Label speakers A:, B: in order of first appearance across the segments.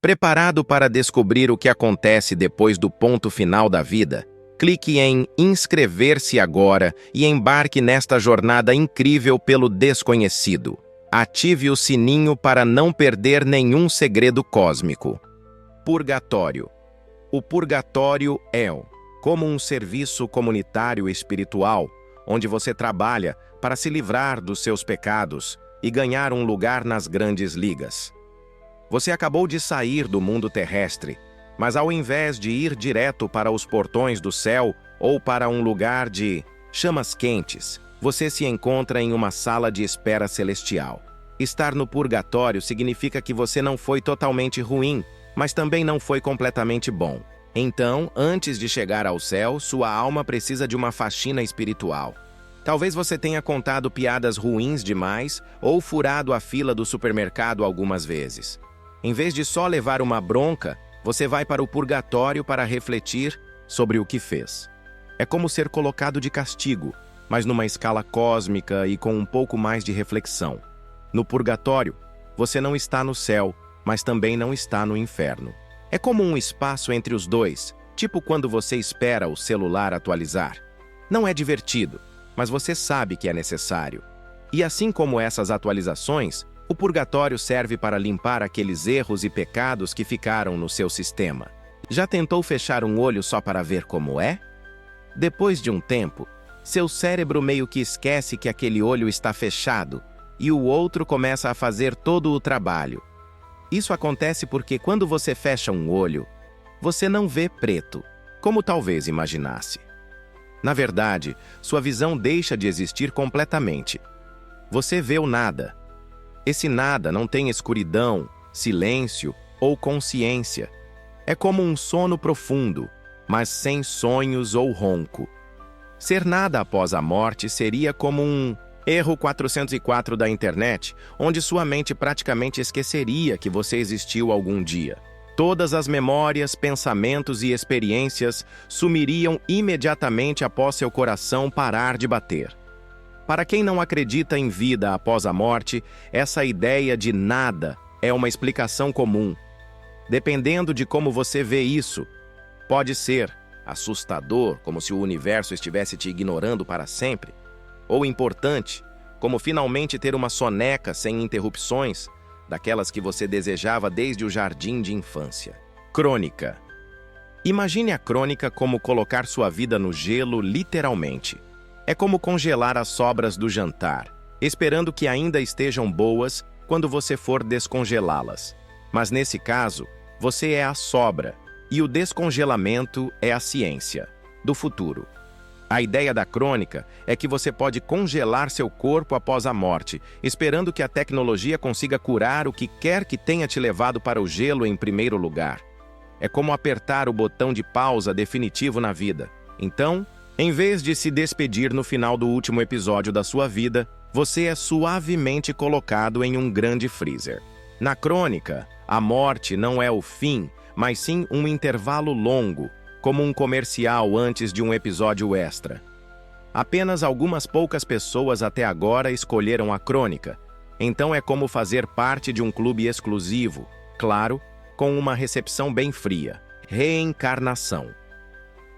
A: Preparado para descobrir o que acontece depois do ponto final da vida? Clique em inscrever-se agora e embarque nesta jornada incrível pelo desconhecido. Ative o sininho para não perder nenhum segredo cósmico. Purgatório. O purgatório é como um serviço comunitário espiritual, onde você trabalha para se livrar dos seus pecados e ganhar um lugar nas grandes ligas. Você acabou de sair do mundo terrestre, mas ao invés de ir direto para os portões do céu ou para um lugar de chamas quentes, você se encontra em uma sala de espera celestial. Estar no purgatório significa que você não foi totalmente ruim, mas também não foi completamente bom. Então, antes de chegar ao céu, sua alma precisa de uma faxina espiritual. Talvez você tenha contado piadas ruins demais ou furado a fila do supermercado algumas vezes. Em vez de só levar uma bronca, você vai para o purgatório para refletir sobre o que fez. É como ser colocado de castigo, mas numa escala cósmica e com um pouco mais de reflexão. No purgatório, você não está no céu, mas também não está no inferno. É como um espaço entre os dois, tipo quando você espera o celular atualizar. Não é divertido, mas você sabe que é necessário. E assim como essas atualizações, o purgatório serve para limpar aqueles erros e pecados que ficaram no seu sistema. Já tentou fechar um olho só para ver como é? Depois de um tempo, seu cérebro meio que esquece que aquele olho está fechado e o outro começa a fazer todo o trabalho. Isso acontece porque quando você fecha um olho, você não vê preto, como talvez imaginasse. Na verdade, sua visão deixa de existir completamente. Você vê o nada. Esse nada não tem escuridão, silêncio ou consciência. É como um sono profundo, mas sem sonhos ou ronco. Ser nada após a morte seria como um erro 404 da internet, onde sua mente praticamente esqueceria que você existiu algum dia. Todas as memórias, pensamentos e experiências sumiriam imediatamente após seu coração parar de bater. Para quem não acredita em vida após a morte, essa ideia de nada é uma explicação comum. Dependendo de como você vê isso, pode ser assustador, como se o universo estivesse te ignorando para sempre, ou importante, como finalmente ter uma soneca sem interrupções, daquelas que você desejava desde o jardim de infância. Crônica. Imagine a crônica como colocar sua vida no gelo literalmente. É como congelar as sobras do jantar, esperando que ainda estejam boas quando você for descongelá-las. Mas nesse caso, você é a sobra, e o descongelamento é a ciência do futuro. A ideia da crônica é que você pode congelar seu corpo após a morte, esperando que a tecnologia consiga curar o que quer que tenha te levado para o gelo em primeiro lugar. É como apertar o botão de pausa definitivo na vida. Então, em vez de se despedir no final do último episódio da sua vida, você é suavemente colocado em um grande freezer. Na crônica, a morte não é o fim, mas sim um intervalo longo, como um comercial antes de um episódio extra. Apenas algumas poucas pessoas até agora escolheram a crônica, então é como fazer parte de um clube exclusivo, claro, com uma recepção bem fria. Reencarnação.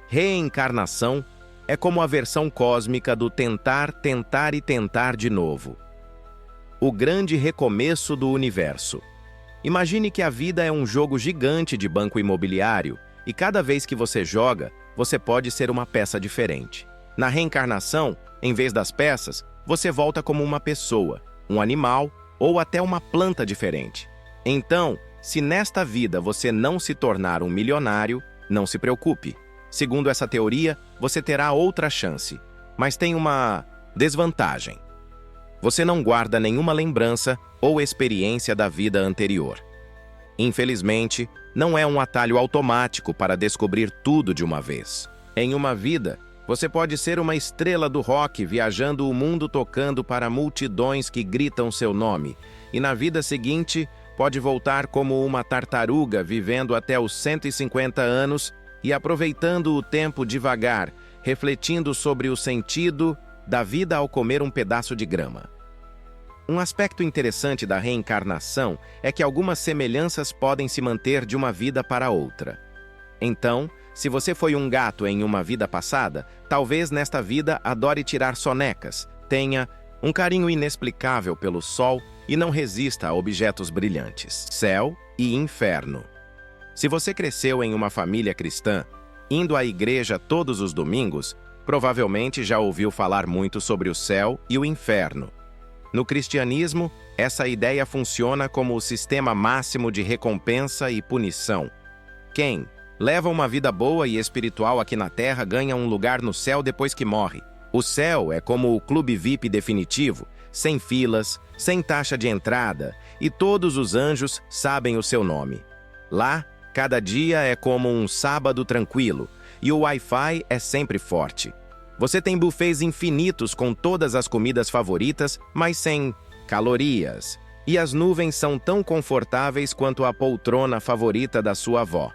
A: Reencarnação é como a versão cósmica do tentar, tentar e tentar de novo. O grande recomeço do universo. Imagine que a vida é um jogo gigante de banco imobiliário e cada vez que você joga, você pode ser uma peça diferente. Na reencarnação, em vez das peças, você volta como uma pessoa, um animal ou até uma planta diferente. Então, se nesta vida você não se tornar um milionário, não se preocupe. Segundo essa teoria, você terá outra chance, mas tem uma desvantagem. Você não guarda nenhuma lembrança ou experiência da vida anterior. Infelizmente, não é um atalho automático para descobrir tudo de uma vez. Em uma vida, você pode ser uma estrela do rock viajando o mundo tocando para multidões que gritam seu nome, e na vida seguinte, pode voltar como uma tartaruga vivendo até os 150 anos e aproveitando o tempo devagar, refletindo sobre o sentido da vida ao comer um pedaço de grama. Um aspecto interessante da reencarnação é que algumas semelhanças podem se manter de uma vida para outra. Então, se você foi um gato em uma vida passada, talvez nesta vida adore tirar sonecas, tenha um carinho inexplicável pelo sol e não resista a objetos brilhantes. Céu e inferno. Se você cresceu em uma família cristã, indo à igreja todos os domingos, provavelmente já ouviu falar muito sobre o céu e o inferno. No cristianismo, essa ideia funciona como o sistema máximo de recompensa e punição. Quem leva uma vida boa e espiritual aqui na Terra ganha um lugar no céu depois que morre. O céu é como o clube VIP definitivo, sem filas, sem taxa de entrada, e todos os anjos sabem o seu nome. Lá, cada dia é como um sábado tranquilo, e o Wi-Fi é sempre forte. Você tem buffets infinitos com todas as comidas favoritas, mas sem calorias. E as nuvens são tão confortáveis quanto a poltrona favorita da sua avó.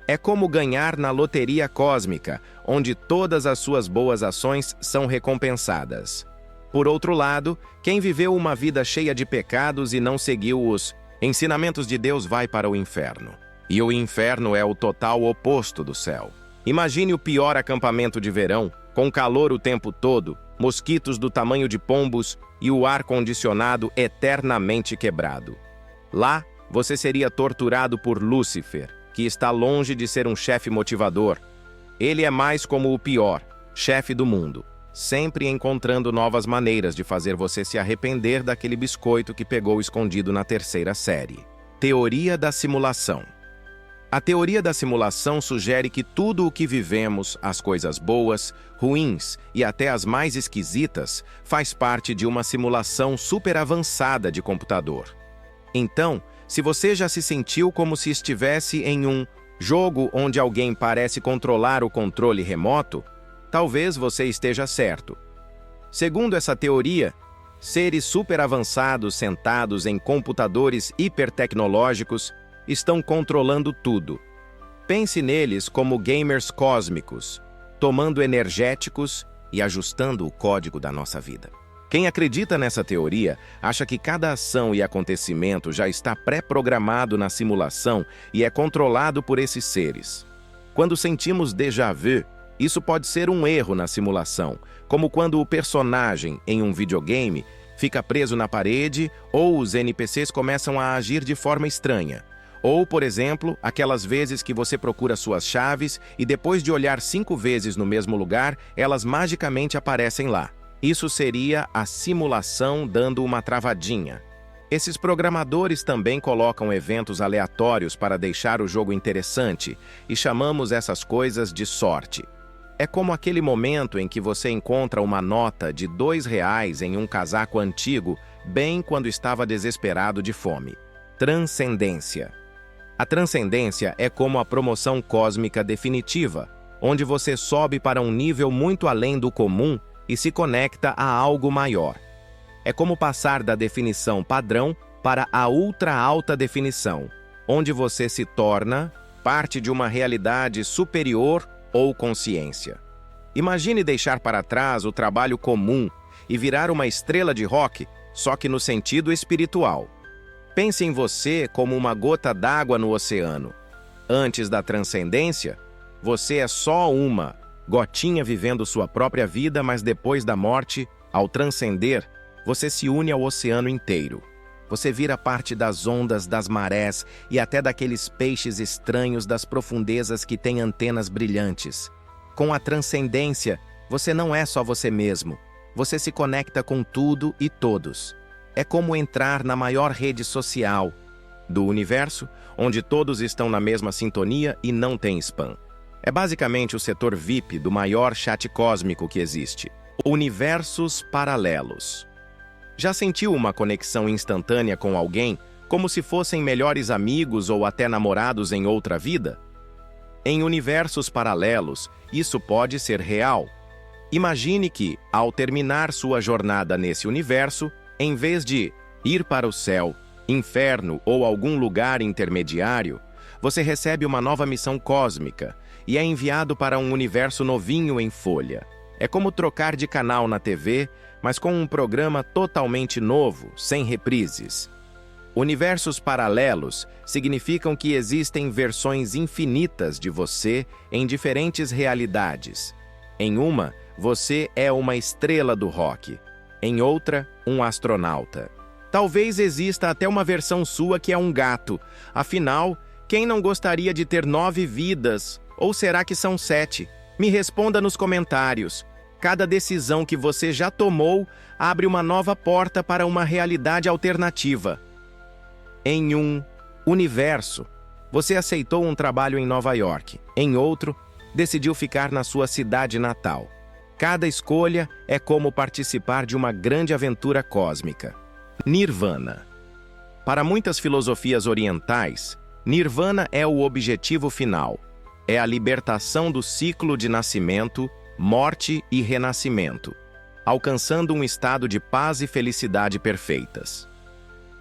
A: É como ganhar na loteria cósmica, onde todas as suas boas ações são recompensadas. Por outro lado, quem viveu uma vida cheia de pecados e não seguiu os ensinamentos de Deus vai para o inferno. E o inferno é o total oposto do céu. Imagine o pior acampamento de verão, com calor o tempo todo, mosquitos do tamanho de pombos e o ar-condicionado eternamente quebrado. Lá, você seria torturado por Lúcifer, que está longe de ser um chefe motivador. Ele é mais como o pior, chefe do mundo, sempre encontrando novas maneiras de fazer você se arrepender daquele biscoito que pegou escondido na terceira série. Teoria da simulação. A teoria da simulação sugere que tudo o que vivemos, as coisas boas, ruins e até as mais esquisitas, faz parte de uma simulação super avançada de computador. Então, se você já se sentiu como se estivesse em um jogo onde alguém parece controlar o controle remoto, talvez você esteja certo. Segundo essa teoria, seres super avançados sentados em computadores hipertecnológicos estão controlando tudo. Pense neles como gamers cósmicos, tomando energéticos e ajustando o código da nossa vida. Quem acredita nessa teoria acha que cada ação e acontecimento já está pré-programado na simulação e é controlado por esses seres. Quando sentimos déjà vu, isso pode ser um erro na simulação, como quando o personagem em um videogame fica preso na parede ou os NPCs começam a agir de forma estranha. Ou, por exemplo, aquelas vezes que você procura suas chaves e depois de olhar 5 vezes no mesmo lugar, elas magicamente aparecem lá. Isso seria a simulação dando uma travadinha. Esses programadores também colocam eventos aleatórios para deixar o jogo interessante e chamamos essas coisas de sorte. É como aquele momento em que você encontra uma nota de R$ 2 em um casaco antigo, bem quando estava desesperado de fome. Transcendência. A transcendência é como a promoção cósmica definitiva, onde você sobe para um nível muito além do comum e se conecta a algo maior. É como passar da definição padrão para a ultra-alta definição, onde você se torna parte de uma realidade superior ou consciência. Imagine deixar para trás o trabalho comum e virar uma estrela de rock, só que no sentido espiritual. Pense em você como uma gota d'água no oceano. Antes da transcendência, você é só uma gotinha vivendo sua própria vida, mas depois da morte, ao transcender, você se une ao oceano inteiro. Você vira parte das ondas, das marés e até daqueles peixes estranhos das profundezas que têm antenas brilhantes. Com a transcendência, você não é só você mesmo. Você se conecta com tudo e todos. É como entrar na maior rede social do universo, onde todos estão na mesma sintonia e não tem spam. É basicamente o setor VIP do maior chat cósmico que existe. Universos paralelos. Já sentiu uma conexão instantânea com alguém, como se fossem melhores amigos ou até namorados em outra vida? Em universos paralelos, isso pode ser real. Imagine que, ao terminar sua jornada nesse universo, em vez de ir para o céu, inferno ou algum lugar intermediário, você recebe uma nova missão cósmica e é enviado para um universo novinho em folha. É como trocar de canal na TV, mas com um programa totalmente novo, sem reprises. Universos paralelos significam que existem versões infinitas de você em diferentes realidades. Em uma, você é uma estrela do rock. Em outra, um astronauta. Talvez exista até uma versão sua que é um gato. Afinal, quem não gostaria de ter 9 vidas? Ou será que são 7? Me responda nos comentários. Cada decisão que você já tomou abre uma nova porta para uma realidade alternativa. Em um universo, você aceitou um trabalho em Nova York. Em outro, decidiu ficar na sua cidade natal. Cada escolha é como participar de uma grande aventura cósmica. Nirvana. Para muitas filosofias orientais, Nirvana é o objetivo final. É a libertação do ciclo de nascimento, morte e renascimento, alcançando um estado de paz e felicidade perfeitas.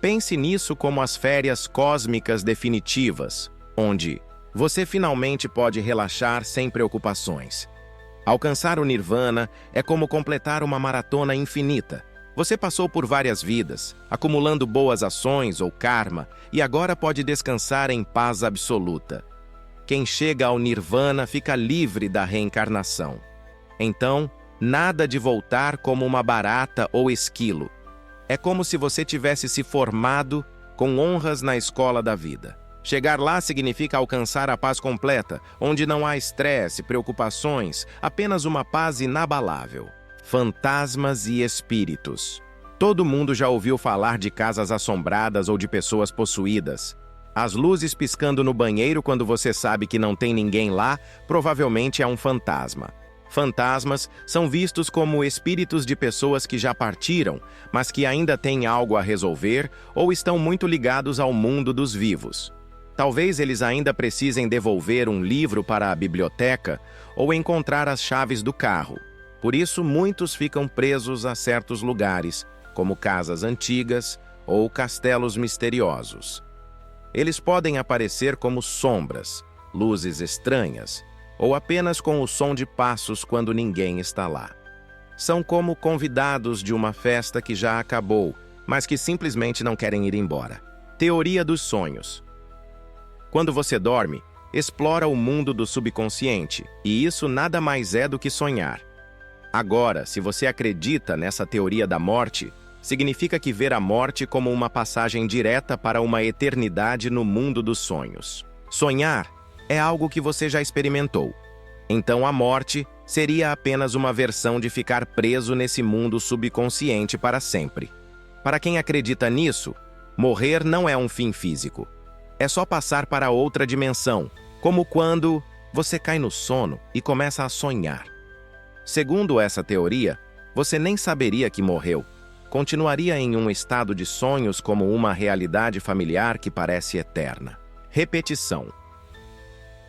A: Pense nisso como as férias cósmicas definitivas, onde você finalmente pode relaxar sem preocupações. Alcançar o Nirvana é como completar uma maratona infinita. Você passou por várias vidas, acumulando boas ações ou karma, e agora pode descansar em paz absoluta. Quem chega ao Nirvana fica livre da reencarnação. Então, nada de voltar como uma barata ou esquilo. É como se você tivesse se formado com honras na escola da vida. Chegar lá significa alcançar a paz completa, onde não há estresse, preocupações, apenas uma paz inabalável. Fantasmas e espíritos. Todo mundo já ouviu falar de casas assombradas ou de pessoas possuídas. As luzes piscando no banheiro quando você sabe que não tem ninguém lá, provavelmente é um fantasma. Fantasmas são vistos como espíritos de pessoas que já partiram, mas que ainda têm algo a resolver ou estão muito ligados ao mundo dos vivos. Talvez eles ainda precisem devolver um livro para a biblioteca ou encontrar as chaves do carro. Por isso, muitos ficam presos a certos lugares, como casas antigas ou castelos misteriosos. Eles podem aparecer como sombras, luzes estranhas, ou apenas com o som de passos quando ninguém está lá. São como convidados de uma festa que já acabou, mas que simplesmente não querem ir embora. Teoria dos sonhos. Quando você dorme, explora o mundo do subconsciente, e isso nada mais é do que sonhar. Agora, se você acredita nessa teoria da morte, significa que ver a morte como uma passagem direta para uma eternidade no mundo dos sonhos. Sonhar é algo que você já experimentou. Então a morte seria apenas uma versão de ficar preso nesse mundo subconsciente para sempre. Para quem acredita nisso, morrer não é um fim físico. É só passar para outra dimensão, como quando você cai no sono e começa a sonhar. Segundo essa teoria, você nem saberia que morreu. Continuaria em um estado de sonhos como uma realidade familiar que parece eterna. Repetição.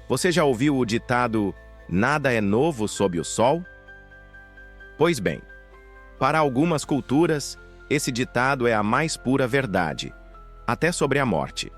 A: Você já ouviu o ditado "Nada é novo sob o sol"? Pois bem, para algumas culturas, esse ditado é a mais pura verdade, até sobre a morte.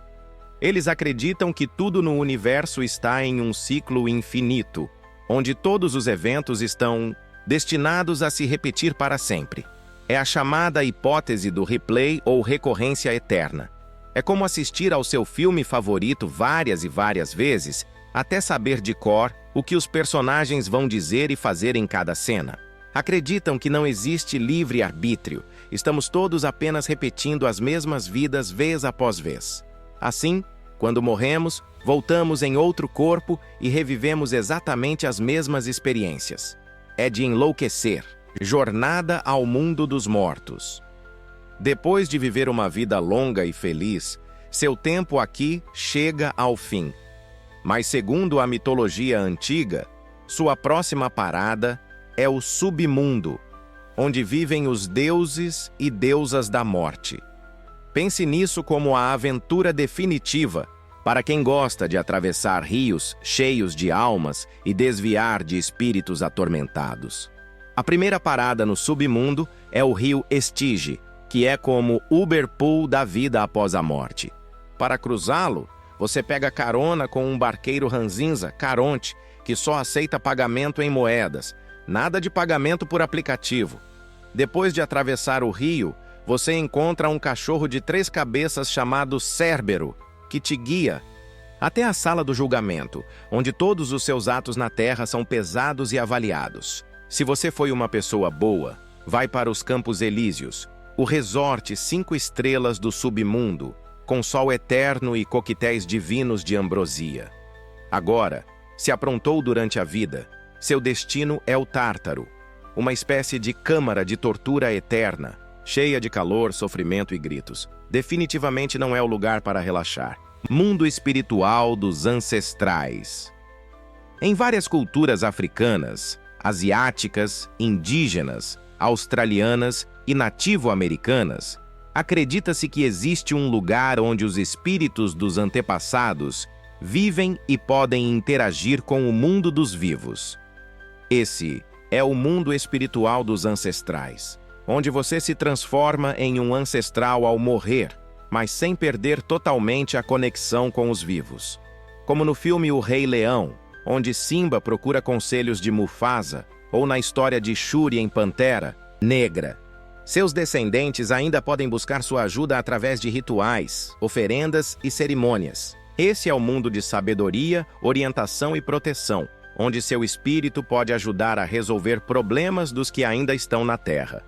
A: Eles acreditam que tudo no universo está em um ciclo infinito, onde todos os eventos estão destinados a se repetir para sempre. É a chamada hipótese do replay ou recorrência eterna. É como assistir ao seu filme favorito várias e várias vezes, até saber de cor o que os personagens vão dizer e fazer em cada cena. Acreditam que não existe livre-arbítrio, estamos todos apenas repetindo as mesmas vidas vez após vez. Assim, quando morremos, voltamos em outro corpo e revivemos exatamente as mesmas experiências. É de enlouquecer. Jornada ao mundo dos mortos. Depois de viver uma vida longa e feliz, seu tempo aqui chega ao fim. Mas segundo a mitologia antiga, sua próxima parada é o submundo, onde vivem os deuses e deusas da morte. Pense nisso como a aventura definitiva para quem gosta de atravessar rios cheios de almas e desviar de espíritos atormentados. A primeira parada no submundo é o rio Estige, que é como Uberpool da vida após a morte. Para cruzá-lo, você pega carona com um barqueiro ranzinza, Caronte, que só aceita pagamento em moedas, nada de pagamento por aplicativo. Depois de atravessar o rio, você encontra um cachorro de 3 cabeças chamado Cérbero, que te guia até a sala do julgamento, onde todos os seus atos na Terra são pesados e avaliados. Se você foi uma pessoa boa, vai para os Campos Elíseos, o resort 5 estrelas do submundo, com sol eterno e coquetéis divinos de ambrosia. Agora, se aprontou durante a vida, seu destino é o Tártaro, uma espécie de câmara de tortura eterna, cheia de calor, sofrimento e gritos. Definitivamente não é o lugar para relaxar. Mundo espiritual dos ancestrais. Em várias culturas africanas, asiáticas, indígenas, australianas e nativo-americanas, acredita-se que existe um lugar onde os espíritos dos antepassados vivem e podem interagir com o mundo dos vivos. Esse é o mundo espiritual dos ancestrais, onde você se transforma em um ancestral ao morrer, mas sem perder totalmente a conexão com os vivos. Como no filme O Rei Leão, onde Simba procura conselhos de Mufasa, ou na história de Shuri em Pantera Negra. Seus descendentes ainda podem buscar sua ajuda através de rituais, oferendas e cerimônias. Esse é o mundo de sabedoria, orientação e proteção, onde seu espírito pode ajudar a resolver problemas dos que ainda estão na Terra.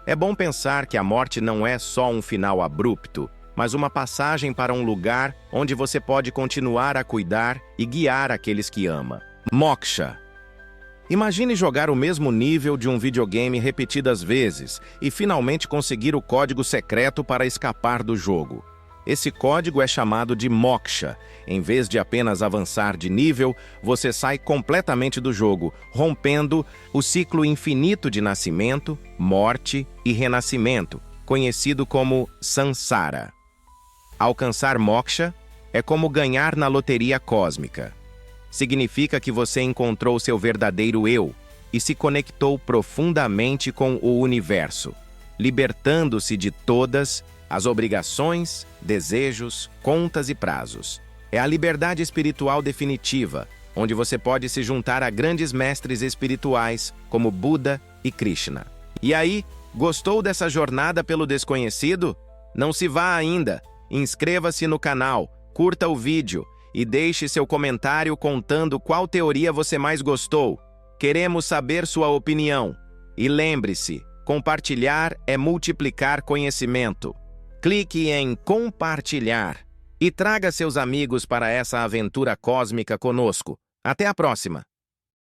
A: É bom pensar que a morte não é só um final abrupto, mas uma passagem para um lugar onde você pode continuar a cuidar e guiar aqueles que ama. Moksha. Imagine jogar o mesmo nível de um videogame repetidas vezes e finalmente conseguir o código secreto para escapar do jogo. Esse código é chamado de Moksha. Em vez de apenas avançar de nível, você sai completamente do jogo, rompendo o ciclo infinito de nascimento, morte e renascimento, conhecido como Sansara. Alcançar Moksha é como ganhar na loteria cósmica. Significa que você encontrou seu verdadeiro eu e se conectou profundamente com o universo, libertando-se de todas as obrigações, desejos, contas e prazos. É a liberdade espiritual definitiva, onde você pode se juntar a grandes mestres espirituais como Buda e Krishna. E aí, gostou dessa jornada pelo desconhecido? Não se vá ainda. Inscreva-se no canal, curta o vídeo e deixe seu comentário contando qual teoria você mais gostou. Queremos saber sua opinião. E lembre-se, compartilhar é multiplicar conhecimento. Clique em compartilhar e traga seus amigos para essa aventura cósmica conosco. Até a próxima!